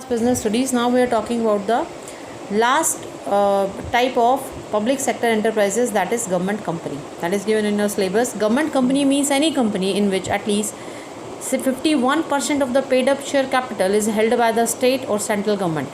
Business studies. Now we are talking about the last type of public sector enterprises, that is government company. That is given in your syllabus. Government company means any company in which at least 51% of the paid up share capital is held by the state or central government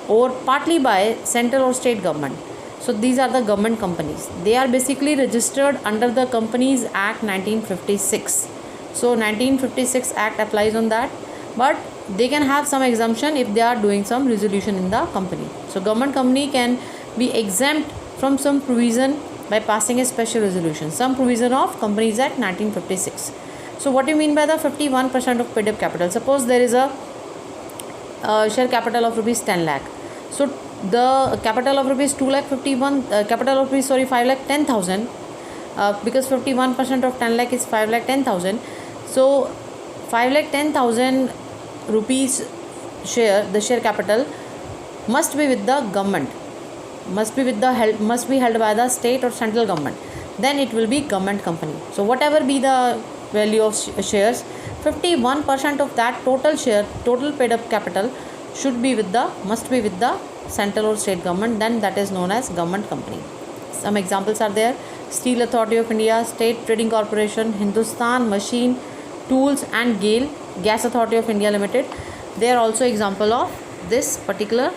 or partly by central or state government. So these are the government companies. They are basically registered under the Companies Act 1956. So 1956 Act applies on that, but they can have some exemption if they are doing some resolution in the company. So government company can be exempt from some provision by passing a special resolution, some provision of Companies Act 1956. So what do you mean by the 51% of paid up capital? Suppose there is a share capital of rupees 10 lakh. So the capital of rupees 2 lakh 51 capital of rupees 5 lakh 10,000, because 51% of 10 lakh is 5 lakh 10,000. So 5 lakh 10,000 rupees share, the share capital must be with the government, must be held by the state or central government. Then it will be government company. So whatever be the value of shares, 51% of that total paid up capital must be with the central or state government. Then that is known as government company. Some examples are there: Steel Authority of India, State Trading Corporation, Hindustan Machine Tools and GAIL, Gas Authority of India Limited. They are also example of this particular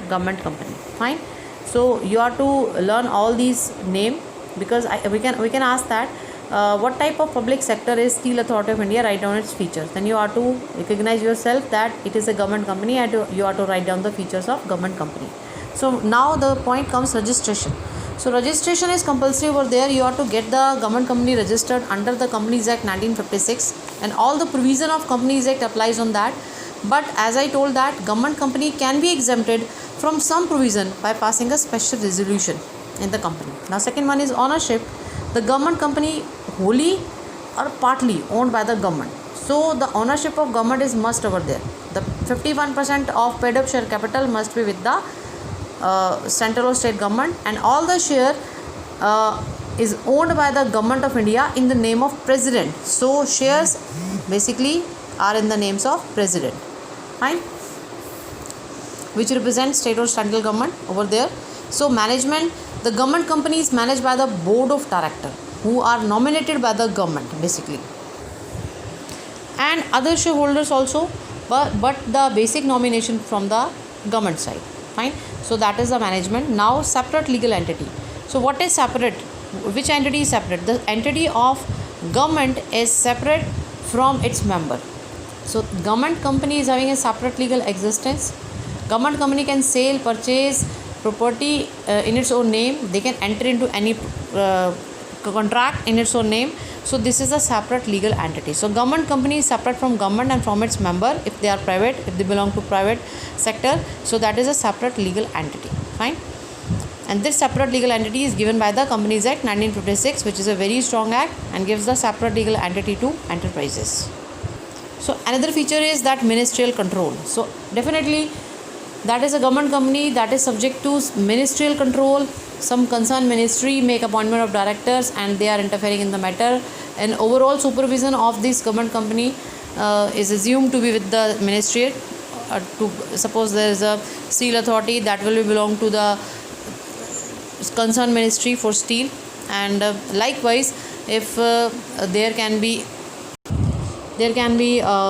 government company. Fine. So you have to learn all these name, because we can ask that what type of public sector is Steel Authority of India, write down its features. Then you have to recognize yourself that it is a government company, and you have to write down the features of government company. So now the point comes registration. So registration is compulsory over there. You have to get the government company registered under the Companies Act 1956, and all the provision of Companies Act applies on that. But as I told that government company can be exempted from some provision by passing a special resolution in the company. Now second one is ownership. The government company wholly or partly owned by the government. So the ownership of government is must over there. The 51% of paid up share capital must be with the central or state government, and all the share is owned by the government of India in the name of president. So shares basically are in the names of president. Fine. Which represents state or central government over there. So management, the government company is managed by the board of director, who are nominated by the government basically, and other shareholders also, but the basic nomination from the government side. Fine. So that is the management. Now separate legal entity. So what is separate? Which entity is separate? The entity of government is separate from its member. So government company is having a separate legal existence. Government company can sell, purchase property in its own name. They can enter into any contract in its own name. So this is a separate legal entity. So government company is separate from government and from its member if they are private, if they belong to private sector. So that is a separate legal entity. Fine. And this separate legal entity is given by the Companies Act 1956, which is a very strong act and gives the separate legal entity to enterprises. So another feature is that ministerial control. So definitely that is a government company that is subject to ministerial control. Some concerned ministry make appointment of directors and they are interfering in the matter, and overall supervision of this government company is assumed to be with the ministry. To suppose there is a steel authority, that will belong to the concerned ministry for steel, and likewise if there can be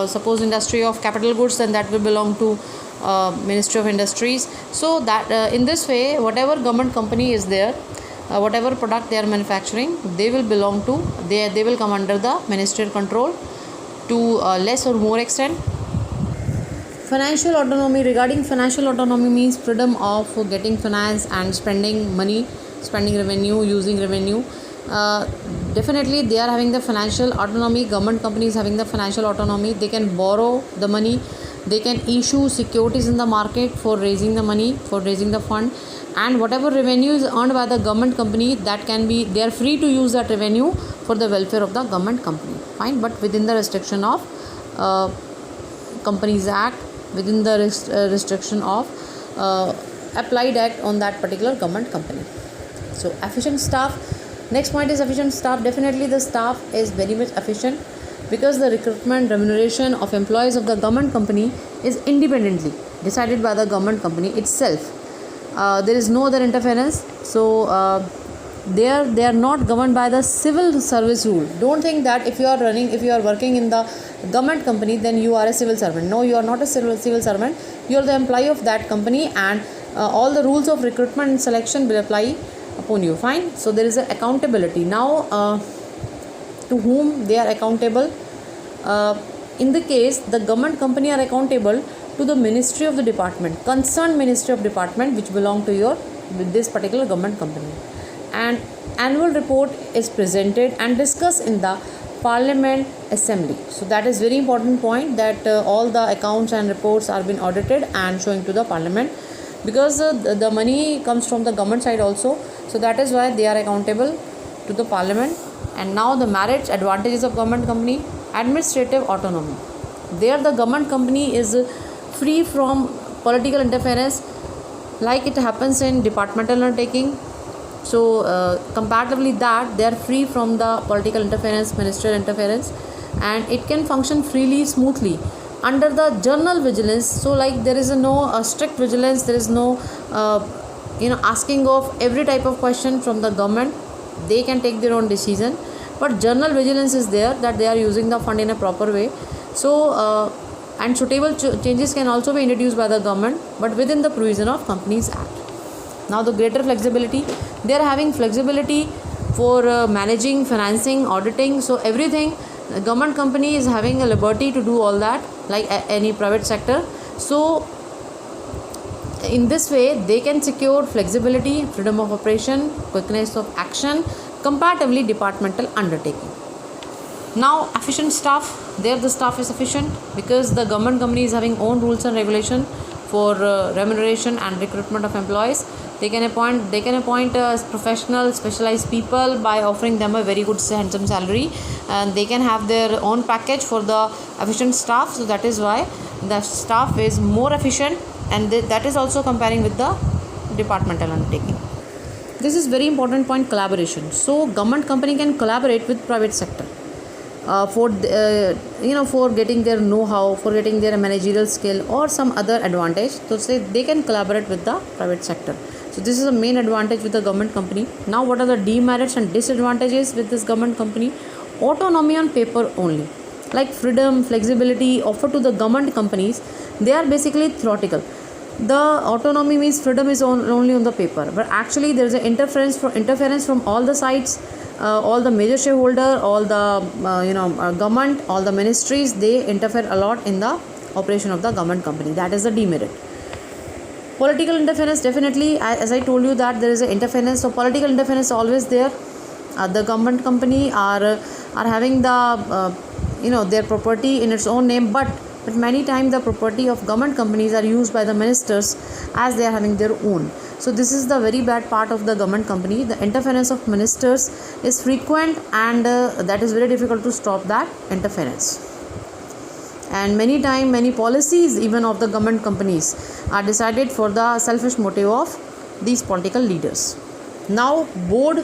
suppose industry of capital goods, then that will belong to Ministry of Industries. So that in this way, whatever government company is there, whatever product they are manufacturing, they will come under the ministerial control to less or more extent. Financial autonomy. Regarding financial autonomy means freedom of getting finance and spending money, spending revenue, using revenue. Definitely they are having the financial autonomy. Government companies having the financial autonomy. They can borrow the money, they can issue securities in the market for raising the money, for raising the fund, and whatever revenue is earned by the government company, they are free to use that revenue for the welfare of the government company. Fine. But within the restriction of Companies Act, within the restriction of applied act on that particular government company. So efficient staff. Next point is efficient staff. Definitely the staff is very much efficient. because the recruitment remuneration of employees of the government company is independently decided by the government company itself. There is no other interference. So they are not governed by the civil service rule. Don't think that if you are working in the government company, then you are a civil servant. No, you are not a civil servant. You are the employee of that company, and all the rules of recruitment and selection will apply upon you. Fine. So there is a accountability. Now to whom they are accountable? In the case, the government company are accountable to the ministry of the department, concerned ministry of department, which belong to this particular government company. And annual report is presented and discussed in the Parliament Assembly. So that is very important point, that all the accounts and reports are being audited and showing to the Parliament, because the money comes from the government side also. So that is why they are accountable to the Parliament. And now the merits, advantages of government company. Administrative autonomy. There the government company is free from political interference, like it happens in departmental undertaking. So comparatively that they are free from the political interference, ministerial interference, and it can function freely, smoothly under the general vigilance. So like there is no strict vigilance, there is no asking of every type of question from the government. They can take their own decision, but general vigilance is there, that they are using the fund in a proper way. So and suitable changes can also be introduced by the government, but within the provision of Companies Act. Now the greater flexibility, they are having flexibility for managing, financing, auditing. So everything, the government company is having a liberty to do all that, like any private sector. So in this way they can secure flexibility, freedom of operation, quickness of action, comparatively departmental undertaking. Now efficient staff, there the staff is efficient because the government company is having own rules and regulation for remuneration and recruitment of employees. They can appoint professional specialized people by offering them a very good handsome salary, and they can have their own package for the efficient staff. So that is why the staff is more efficient, and that is also comparing with the departmental undertaking. This is very important point, collaboration. So government company can collaborate with private sector for getting their know-how, for getting their managerial skill or some other advantage. So say they can collaborate with the private sector. So this is the main advantage with the government company. Now what are the demerits and disadvantages with this government company? Autonomy on paper only, like freedom, flexibility offered to the government companies, they are basically theoretical. The autonomy means freedom is only on the paper, but actually there is an interference from all the sides. All the major shareholder, all the government, all the ministries, they interfere a lot in the operation of the government company. That is the demerit. Political interference, definitely, as I told you that there is an interference. So political interference is always there. The government company are having the their property in its own name, but many times the property of government companies are used by the ministers as they are having their own. So this is the very bad part of the government company. The interference of ministers is frequent, and that is very difficult to stop that interference. And many times, many policies even of the government companies are decided for the selfish motive of these political leaders. Now board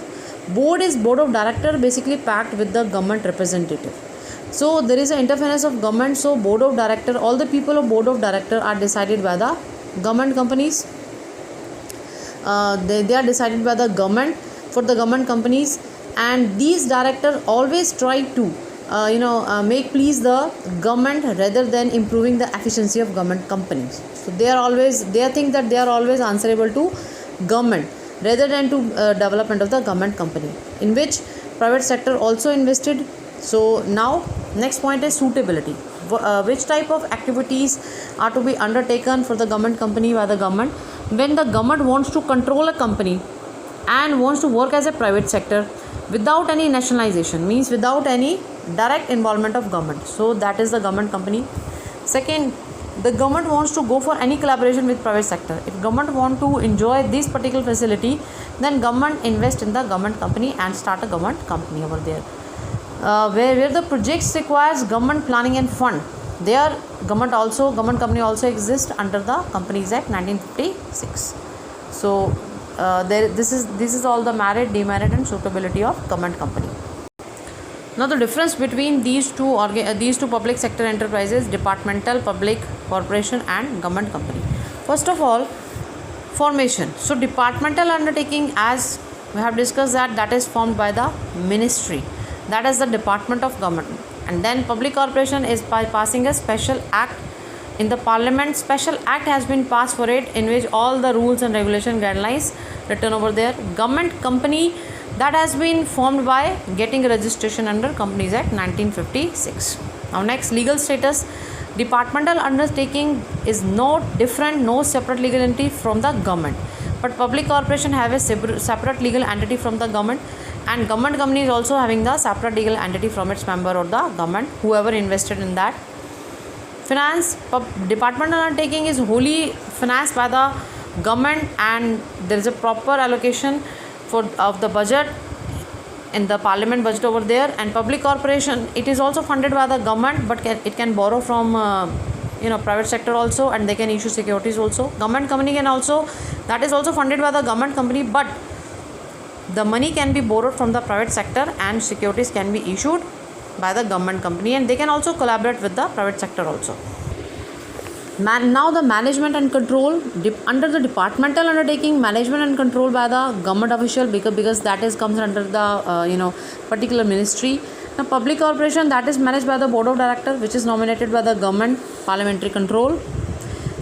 is board of director, basically packed with the government representative. So there is an interference of government. So board of director, all the people of board of director are decided by the government companies. They are decided by the government for the government companies, and these directors always try to make please the government rather than improving the efficiency of government companies. So they think that they are always answerable to government rather than to development of the government company, in which private sector also invested. So now next point is suitability. Which type of activities are to be undertaken for the government company by the government? When the government wants to control a company and wants to work as a private sector without any nationalization, means without any direct involvement of government. So that is the government company. Second, the government wants to go for any collaboration with private sector. If government want to enjoy this particular facility, then government invest in the government company and start a government company over there. Where the projects requires government planning and fund, there government company also exists under the Companies Act 1956. So this is all the merit, demerit and suitability of government company. Now the difference between these two public sector enterprises, departmental, public corporation and government company. First of all, formation. So departmental undertaking, as we have discussed, that is formed by the ministry, that is the department of government. And then public corporation is by passing a special act in the parliament. Special act has been passed for it, in which all the rules and regulation guidelines written over there. Government company, that has been formed by getting a registration under Companies Act 1956. Now next, legal status. Departmental undertaking is no different, no separate legal entity from the government, but public corporation have a separate legal entity from the government, and government company is also having the separate legal entity from its member or the government, whoever invested in that. Finance. Departmental undertaking is wholly financed by the government, and there is a proper allocation of the budget in the parliament budget over there. And public corporation, it is also funded by the government, but it can borrow from private sector also, and they can issue securities also. Government company can also, that is also funded by the government company, but the money can be borrowed from the private sector and securities can be issued by the government company, and they can also collaborate with the private sector also. Now the management and control. Under the departmental undertaking, management and control by the government official, because that is comes under the particular ministry. Now public corporation, that is managed by the board of directors, which is nominated by the government, parliamentary control.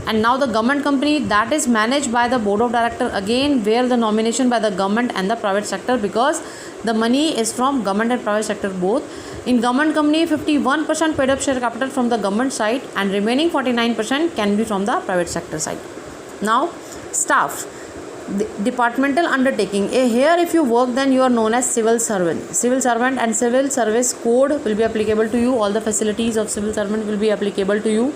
And now the government company, that is managed by the board of directors, again where the nomination by the government and the private sector, because the money is from government and private sector both. In government company, 51% paid up share capital from the government side, and remaining 49% can be from the private sector side. Now staff. Departmental undertaking. Here if you work, then you are known as civil servant. Civil servant and civil service code will be applicable to you. All the facilities of civil servant will be applicable to you.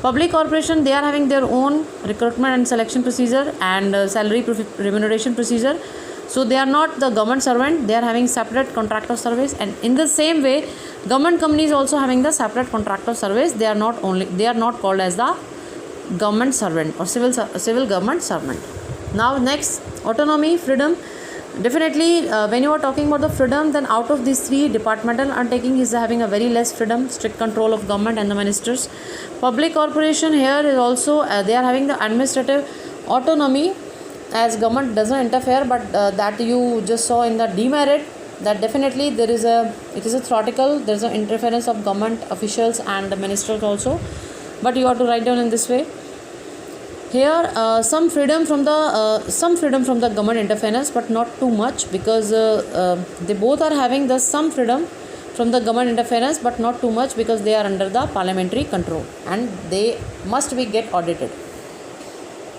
Public corporation, they are having their own recruitment and selection procedure and salary remuneration procedure. So they are not the government servant, they are having separate contract of service. And in the same way, government companies also having the separate contract of service. They are not called as the government servant or civil government servant. Now next, autonomy, freedom. Definitely when you are talking about the freedom, then out of these three, departmental undertaking is having a very less freedom, strict control of government and the ministers. Public corporation, here is also they are having the administrative autonomy, as government doesn't interfere, but that you just saw in the demerit, that definitely it is a theoretical, there is an interference of government officials and the ministers also, but you have to write down in this way. Here some freedom from the government interference, but not too much, because they both are having the some freedom from the government interference, but not too much, because they are under the parliamentary control and they must be get audited.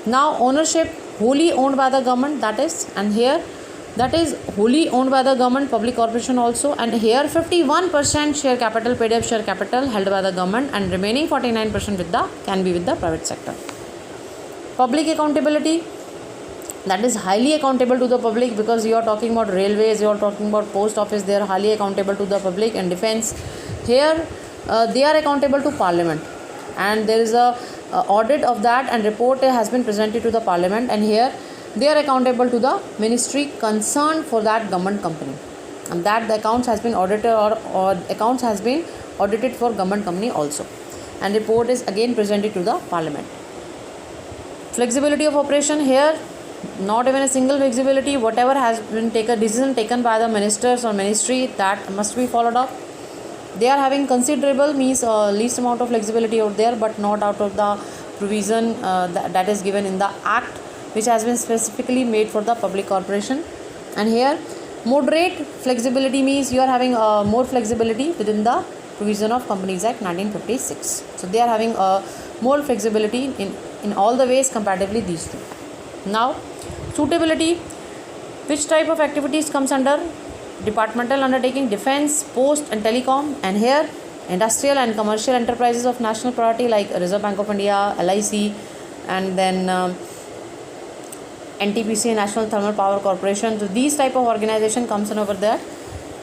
Now ownership, wholly owned by the government, that is, and here that is wholly owned by the government, public corporation also, and here 51% share capital, paid up share capital held by the government, and remaining 49% can be with the private sector. Public accountability, that is highly accountable to the public, because you are talking about railways, you are talking about post office, they are highly accountable to the public. And defense, here they are accountable to parliament, and there is a audit of that, and report has been presented to the parliament, and here they are accountable to the ministry concerned for that government company, and that the accounts has been audited or accounts has been audited for government company also, and report is again presented to the parliament. Flexibility of operation, here not even a single flexibility, whatever has been decision taken by the ministers or ministry, that must be followed up. They are having considerable, means least amount of flexibility out there, but not out of the provision that is given in the act, which has been specifically made for the public corporation. And here moderate flexibility means you are having more flexibility within the provision of Companies Act 1956. So they are having more flexibility in all the ways comparatively these two. Now suitability, which type of activities comes under departmental undertaking? Defense, post and telecom. And here industrial and commercial enterprises of national priority like Reserve Bank of India, LIC, and then NTPC, National Thermal Power Corporation. So these type of organization comes in over there.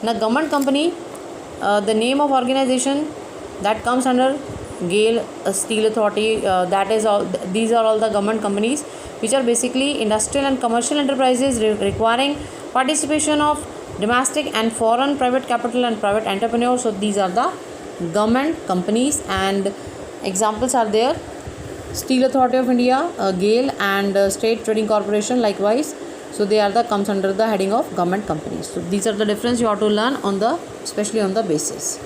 Now government company, the name of organization that comes under GAIL Steel Authority, that is all. These are all the government companies, which are basically industrial and commercial enterprises requiring participation of Domestic and foreign private capital and private entrepreneurs. So these are the government companies, and examples are there: Steel Authority of India, GAIL, and State Trading Corporation likewise. So they are the comes under the heading of government companies. So these are the difference you have to learn on the, especially on the basis.